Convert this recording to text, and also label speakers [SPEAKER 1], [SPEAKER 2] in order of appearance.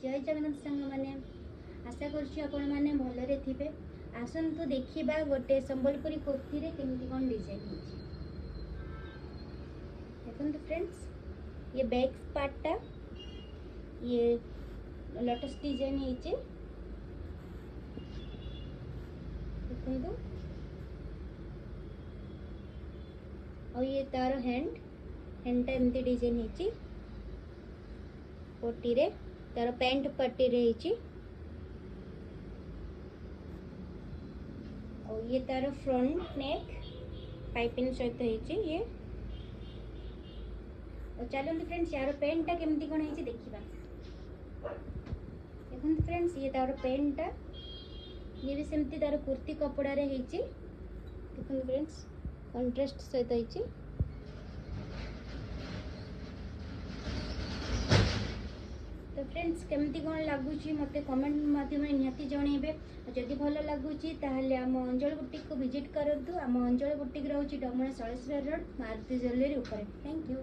[SPEAKER 1] जय जगन्नाथ सांग मैंने आशा करें भलरे थे। आसतु देखा गोटे संबलपुरी कुर्ती रे केमती कौन डिजाइन देखो फ्रेंड्स, ये बैक पार्टा ये लोटस डिजाइन देखो, और ये तार हैंडटा एमती डिजाइन होती पट्टी रे, तार पैंट पट्टी रे होती, और ये तार फ्रंट नेक पाइपिंग सहित होती ये। और चलते फ्रेंड्स यार पैंटा केमती कौन है देखा। देखो फ्रेंड्स ये तार पैंटा, ये भी सेमती तार कुर्ती कपड़ा रे होती। देखो फ्रेंड्स कंट्रास्ट सहित होती। तो फ्रेंड्स केमती कौन लगुच मत कमेंट माध्यम निहाती जनइबे। जदि भल लगुच ताहले आम अंजल बुटीक को विजिट करतु। आम अंजल बुटीक रोचे डमणा सलेश्वर रोड मारुति ज्वेलरी ऊपर। Thank you.